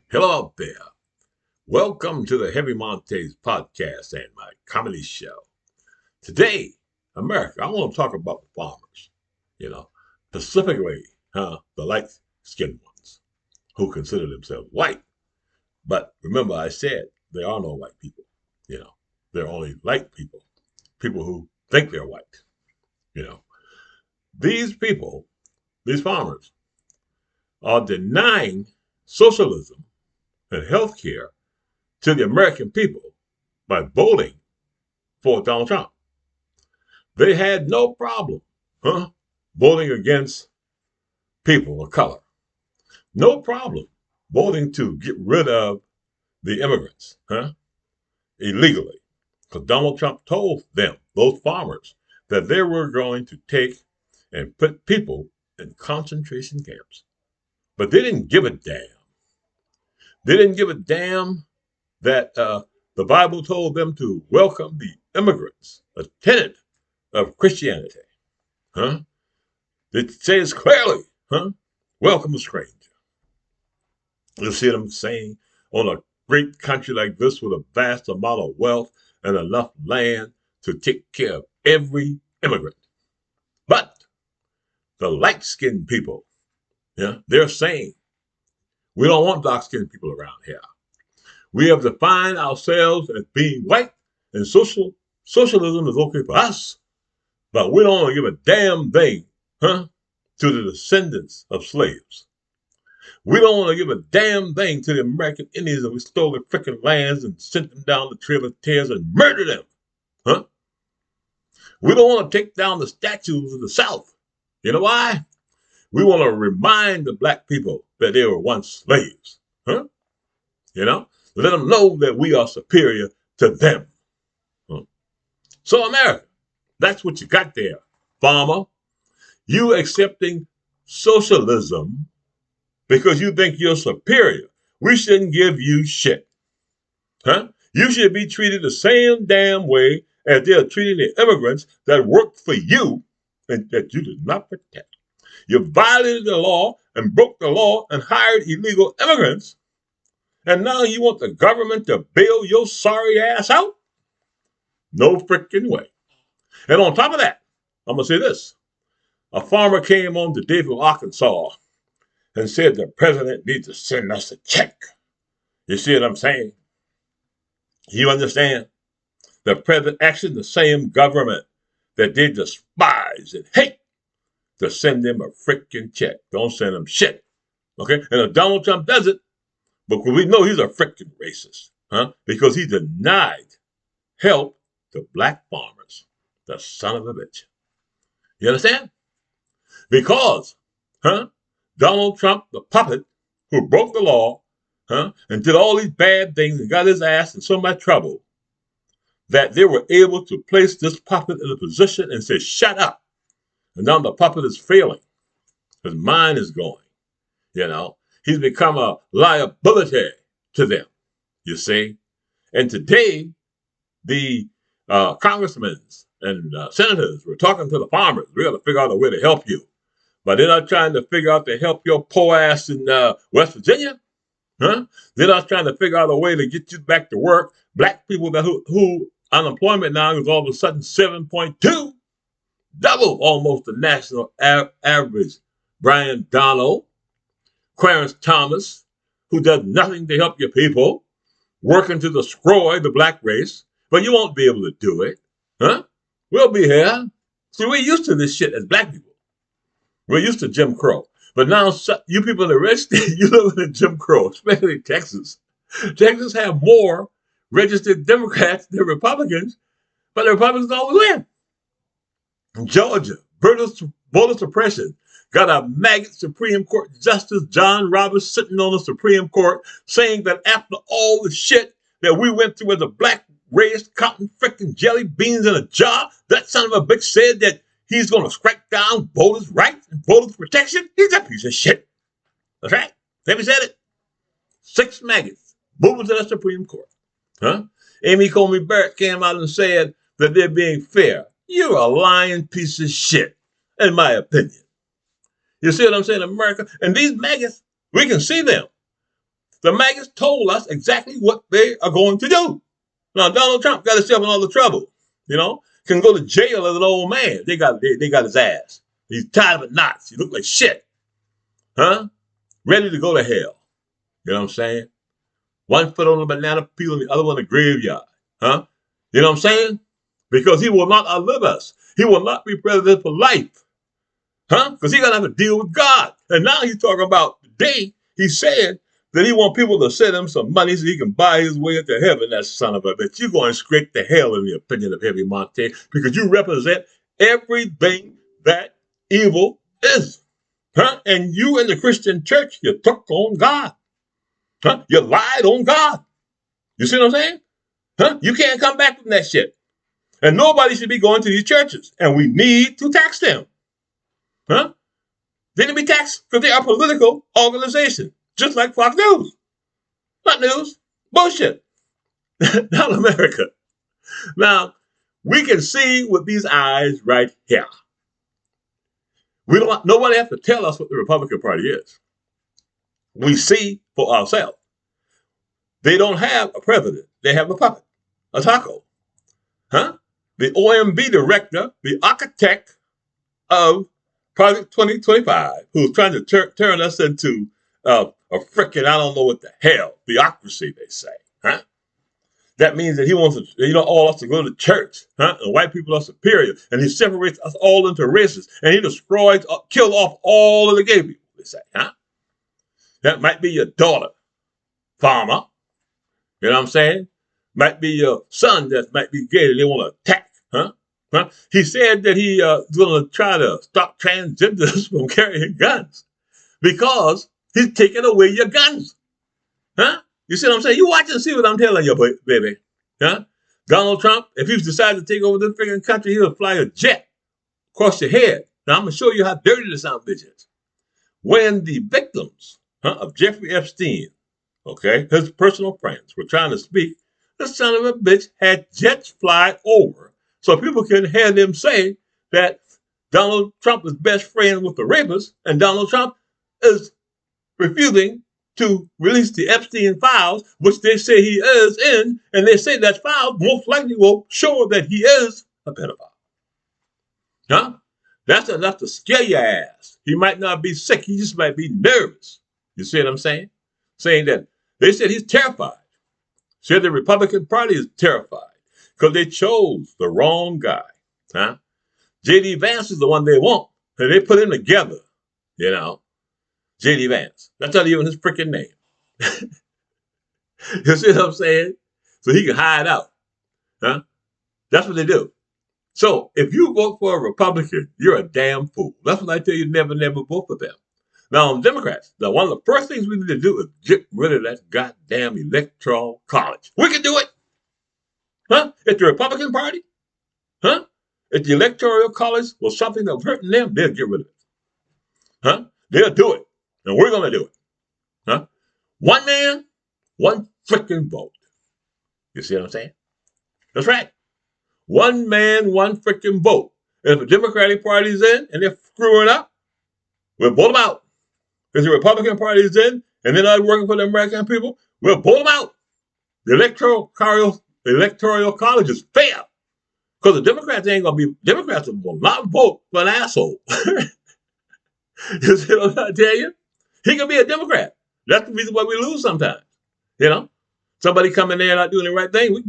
Hello out there. Welcome to the Heavy Montes podcast and my comedy show. Today, America, I want to talk about the farmers, you know, specifically the light skinned ones who consider themselves white. But remember, I said there are no white people, you know, they're only light people, people who think they're white, you know. These people, these farmers, are denying socialism and health care to the American people by voting for Donald Trump. They had no problem voting against people of color. No problem voting to get rid of the immigrants illegally. Because Donald Trump told them, those farmers, that they were going to take and put people in concentration camps. But they didn't give a damn. They didn't give a damn that the Bible told them to welcome the immigrants, a tenet of Christianity. Huh? It says clearly, welcome a stranger. You see what I'm saying? On a great country like this with a vast amount of wealth and enough land to take care of every immigrant. But the light-skinned people, they're saying, we don't want dark-skinned people around here. We have defined ourselves as being white, and socialism is okay for us, but we don't want to give a damn thing, to the descendants of slaves. We don't want to give a damn thing to the American Indians that we stole their freaking lands and sent them down the Trail of Tears and murdered them. Huh? We don't want to take down the statues of the South. You know why? We want to remind the black people that they were once slaves. Let them know that we are superior to them. So America, that's what you got there, farmer. You accepting socialism because you think you're superior. We shouldn't give you shit. You should be treated the same damn way as they're treating the immigrants that worked for you and that you did not protect. You violated the law and broke the law and hired illegal immigrants, and now you want the government to bail your sorry ass out? No freaking way. And on top of that, I'm going to say this. A farmer came on today from Arkansas and said the president needs to send us a check. You see what I'm saying? You understand? The president actually the same government that they despise and hate to send them a freaking check. Don't send them shit. Okay? And if Donald Trump does it, but we know he's a freaking racist, because he denied help to black farmers. The son of a bitch. You understand? Because, Donald Trump, the puppet who broke the law, and did all these bad things and got his ass in so much trouble that they were able to place this puppet in a position and say, shut up. And now the puppet is failing. His mind is going. He's become a liability to them, you see. And today, the congressmen and senators were talking to the farmers. We got to figure out a way to help you. But they're not trying to figure out to help your poor ass in West Virginia. They're not trying to figure out a way to get you back to work. Black people who unemployment now is all of a sudden 7.2, double almost the national average. Brian Donald, Clarence Thomas, who does nothing to help your people, working to destroy the black race, but you won't be able to do it. We'll be here. See, we're used to this shit as black people. We're used to Jim Crow. But now you people in the red state, you live in Jim Crow, especially Texas. Texas have more registered Democrats than Republicans, but the Republicans always win. In Georgia, voter suppression got a maggot Supreme Court Justice John Roberts sitting on the Supreme Court saying that after all the shit that we went through as a black race, cotton freaking jelly beans in a jar, that son of a bitch said that he's going to strike down voters' rights and voters' protection. He's a piece of shit. That's right. Never said it. 6 maggots moving to the Supreme Court. Amy Coney Barrett came out and said that they're being fair. You're a lying piece of shit, in my opinion. You see what I'm saying, America? And these maggots, we can see them. The maggots told us exactly what they are going to do. Now, Donald Trump got himself in all the trouble, can go to jail as an old man. They got his ass. He's tied up in knots. He look like shit. Huh? Ready to go to hell. You know what I'm saying? One foot on the banana peel and the other one in the graveyard. Huh? You know what I'm saying? Because he will not outlive us. He will not be president for life. Huh? Because he's going to have to deal with God. And now he's talking about today, he said that he want people to send him some money so he can buy his way into heaven, that son of a bitch. You're going straight to hell in the opinion of Heavy Monte because you represent everything that evil is. Huh? And you in the Christian church, you took on God. Huh? You lied on God. You see what I'm saying? Huh? You can't come back from that shit. And nobody should be going to these churches. And we need to tax them. Huh? They need to be taxed because they are a political organization. Just like Fox News. Not news. Bullshit. Not America. Now, we can see with these eyes right here. Nobody has to tell us what the Republican Party is. We see for ourselves. They don't have a president. They have a puppet, a taco. Huh? The OMB director, the architect of Project 2025, who's trying to turn us into a frickin', I don't know what the hell, theocracy, they say. Huh? That means that he wants all us to go to church, huh? And white people are superior. And he separates us all into races. And he destroys, kills off all of the gay people, they say, huh? That might be your daughter, farmer. You know what I'm saying? Might be your son that might be gay and they want to attack, huh? Huh? He said that he's going to try to stop transgenders from carrying guns because he's taking away your guns. Huh? You see what I'm saying? You watch and see what I'm telling you, baby. Huh? Donald Trump, if he decided to take over this freaking country, he'll fly a jet across your head. Now, I'm going to show you how dirty this son of a bitch is. When the victims of Jeffrey Epstein, okay, his personal friends, were trying to speak, the son of a bitch had jets fly over so people can hear them say that Donald Trump is best friend with the rapist and Donald Trump is refusing to release the Epstein files, which they say he is in, and they say that file most likely will show that he is a pedophile. Huh? That's enough to scare your ass. He might not be sick, he just might be nervous. You see what I'm saying? Saying that they said he's terrified. Said the Republican Party is terrified because they chose the wrong guy. Huh? J.D. Vance is the one they want, and they put him together, J.D. Vance. That's not even his freaking name. You see what I'm saying? So he can hide out. Huh? That's what they do. So if you vote for a Republican, you're a damn fool. That's what I tell you, never vote for them. Now, on Democrats, one of the first things we need to do is get rid of that goddamn electoral college. We can do it. Huh? If the Republican Party, huh? If the electoral college was something that was hurting them, they'll get rid of it. Huh? They'll do it. And we're going to do it. Huh? One man, one freaking vote. You see what I'm saying? That's right. One man, one freaking vote. And if the Democratic Party's in and they're screwing up, we'll vote them out. If the Republican Party's in and they're not working for the American people, we'll vote them out. The electoral college is fair. Because the Democrats Democrats will not vote for an asshole. You see what I'm trying to tell you? He can be a Democrat. That's the reason why we lose sometimes. Somebody coming there not doing the right thing.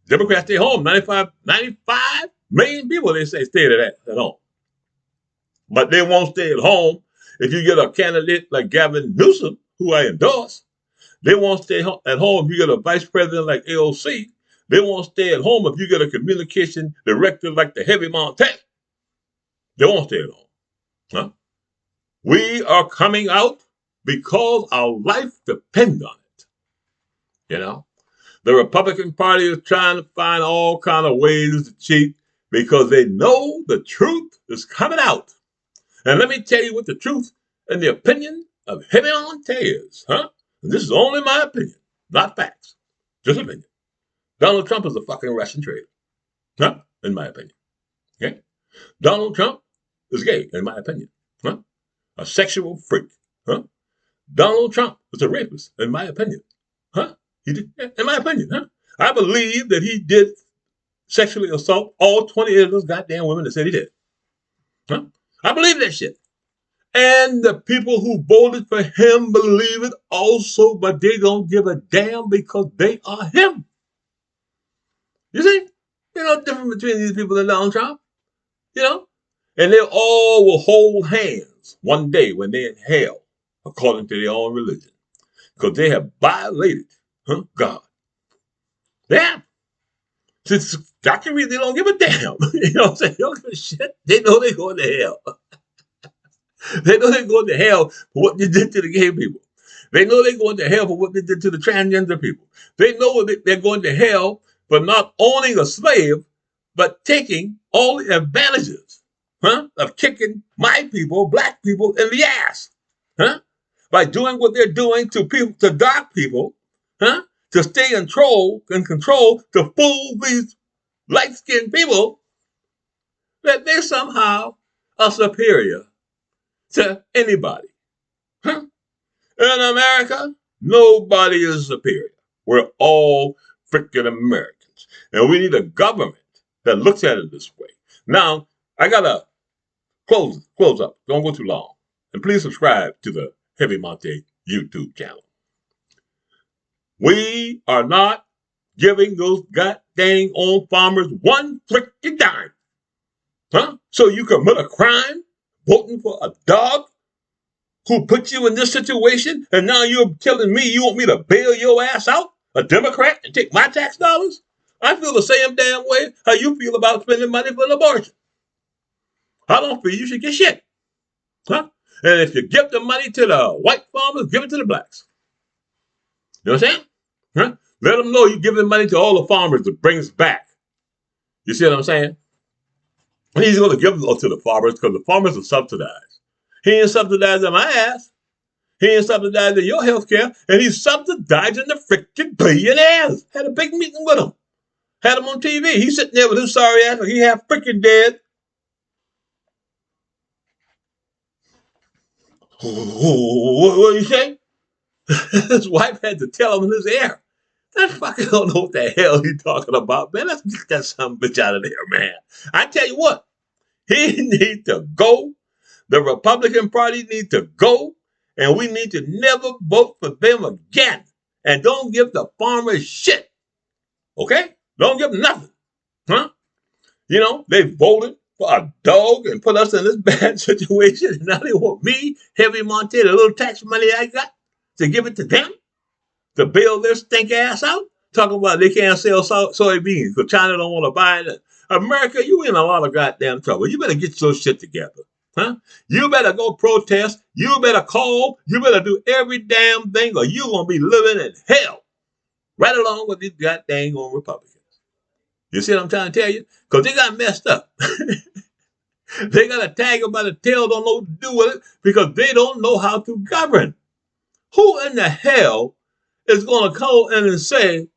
Democrats stay home. 95 million people, they say, stay at home. But they won't stay at home if you get a candidate like Gavin Newsom, who I endorse. They won't stay at home if you get a vice president like AOC. They won't stay at home if you get a communication director like the Heavy Monte. They won't stay at home. Huh? We are coming out because our life depends on it. The Republican Party is trying to find all kind of ways to cheat because they know the truth is coming out. And let me tell you what the truth and the opinion of Heavy Monte is, huh? And this is only my opinion, not facts, just opinion. Donald Trump is a fucking Russian traitor, huh? In my opinion. Okay? Donald Trump is gay, in my opinion, huh? A sexual freak, huh? Donald Trump was a rapist, in my opinion. Huh? He did, in my opinion, huh? I believe that he did sexually assault all 28 of those goddamn women that said he did. Huh? I believe that shit. And the people who voted for him believe it also, but they don't give a damn because they are him. You see? You know the difference between these people and Donald Trump? You know? And they all will hold hands one day when they're in hell, according to their own religion, because they have violated God. Yeah. Since Dr. Reed, they don't give a damn. You know what I'm saying? They don't give a shit. They know they're going to hell. They know they're going to hell for what they did to the gay people. They know they're going to hell for what they did to the transgender people. They know that they're going to hell for not owning a slave, but taking all the advantages of kicking my people, black people, in the ass. By doing what they're doing to people, to dark people, to stay in control, to fool these light-skinned people, that they somehow are superior to anybody. In America, nobody is superior. We're all freaking Americans. And we need a government that looks at it this way. Now, I got to close up. Don't go too long. And please subscribe to the Heavy Monte YouTube channel. We are not giving those goddamn old farmers one freaking dime. So you commit a crime voting for a dog who put you in this situation, and now you're telling me you want me to bail your ass out, a Democrat, and take my tax dollars? I feel the same damn way how you feel about spending money for an abortion. I don't feel you should get shit. And if you give the money to the white farmers, give it to the blacks. You know what I'm saying? Let them know you're giving money to all the farmers to bring us back. You see what I'm saying? And he's going to give them to the farmers because the farmers are subsidized. He ain't subsidizing my ass. He ain't subsidizing your health care. And he's subsidizing the freaking billionaires. Had a big meeting with him. Had him on TV. He's sitting there with his sorry ass like he half freaking dead. What do you say? His wife had to tell him in his ear. That fucker don't know what the hell he's talking about, man. Let's get that son of a bitch out of there, man. I tell you what, he needs to go. The Republican Party needs to go. And we need to never vote for them again. And don't give the farmers shit. Okay? Don't give them nothing. You know, they voted for a dog and put us in this bad situation. And now they want me, Heavy Monte, the little tax money I got, to give it to them to bail their stink ass out. Talking about they can't sell soybeans because China don't want to buy it. America, you in a lot of goddamn trouble. You better get your shit together. You better go protest. You better call. You better do every damn thing or you're going to be living in hell right along with these goddamn Republicans. You see what I'm trying to tell you? Because they got messed up. They got a tag by the tail, don't know what to do with it because they don't know how to govern. Who in the hell is going to come in and say,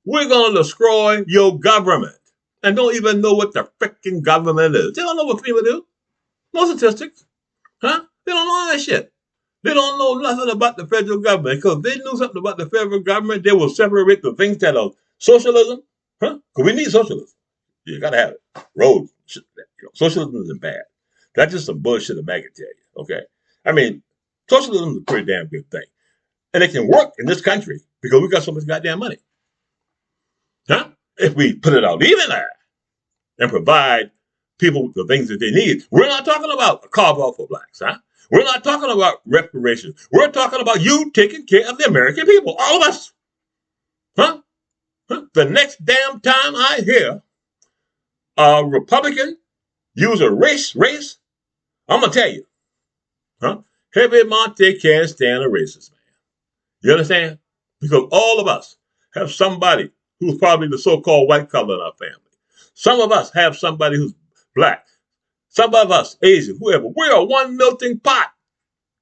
we're going to destroy your government and don't even know what the freaking government is? They don't know what people do. No statistics. They don't know that shit. They don't know nothing about the federal government because if they knew something about the federal government, they will separate the things that are socialism. Because we need socialism. You got to have it. Roads. Shit, socialism isn't bad. That's just some bullshit that MAGA tell you. Okay? I mean, socialism is a pretty damn good thing. And it can work in this country because we got so much goddamn money. If we put it out even there and provide people with the things that they need. We're not talking about a carve-out for blacks. We're not talking about reparations. We're talking about you taking care of the American people. All of us. The next damn time I hear a Republican use a race, I'm going to tell you. Heavy Monte can't stand a racist man. You understand? Because all of us have somebody who's probably the so-called white color in our family. Some of us have somebody who's black. Some of us, Asian, whoever. We're a one melting pot.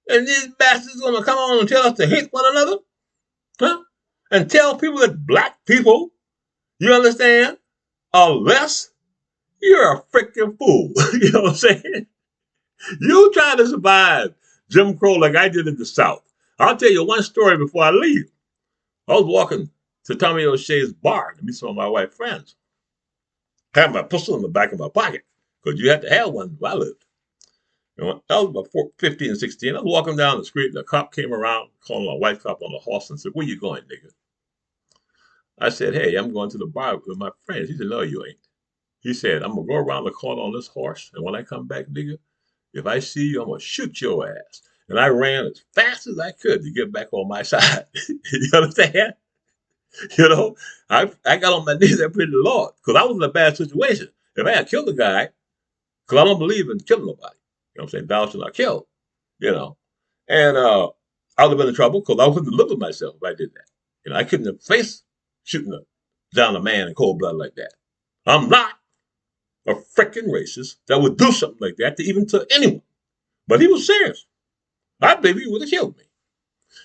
And these bastards are going to come on and tell us to hate one another? And tell people that black people, you understand, are less? You're a freaking fool. You know what I'm saying? You try to survive Jim Crow like I did in the South. I'll tell you one story before I leave. I was walking to Tommy O'Shea's bar to meet some of my white friends. I had my pistol in the back of my pocket because you had to have one where I lived. And when I was about 15 and 16, I was walking down the street and a cop came around, calling my white cop on the horse and said, "Where you going, nigga?" I said, "Hey, I'm going to the bar with my friends." He said, "No, you ain't." He said, "I'm going to go around the corner on this horse, and when I come back, nigga, if I see you, I'm going to shoot your ass." And I ran as fast as I could to get back on my side. You understand? You know, I got on my knees and prayed to the Lord because I was in a bad situation. If I had killed the guy, because I don't believe in killing nobody. You know what I'm saying? Thou shalt not kill, you know. And I would have been in trouble because I wouldn't live with myself if I did that. You know, I couldn't have faced shooting down a man in cold blood like that. I'm not a freaking racist that would do something like that to even to anyone. But he was serious. I believe he would have killed me.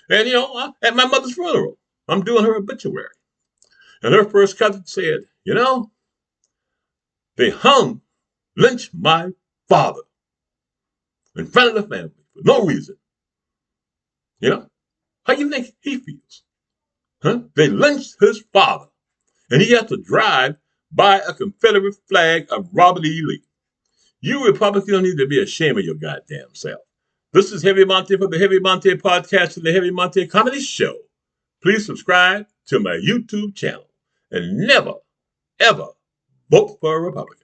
And, you know, at my mother's funeral, I'm doing her obituary. And her first cousin said, "You know, they lynched my father in front of the family for no reason." You know, how do you think he feels? Huh? They lynched his father, and he has to drive by a Confederate flag of Robert E. Lee. You Republicans don't need to be ashamed of your goddamn self. This is Heavy Monte for the Heavy Monte podcast and the Heavy Monte Comedy Show. Please subscribe to my YouTube channel and never, ever vote for a Republican.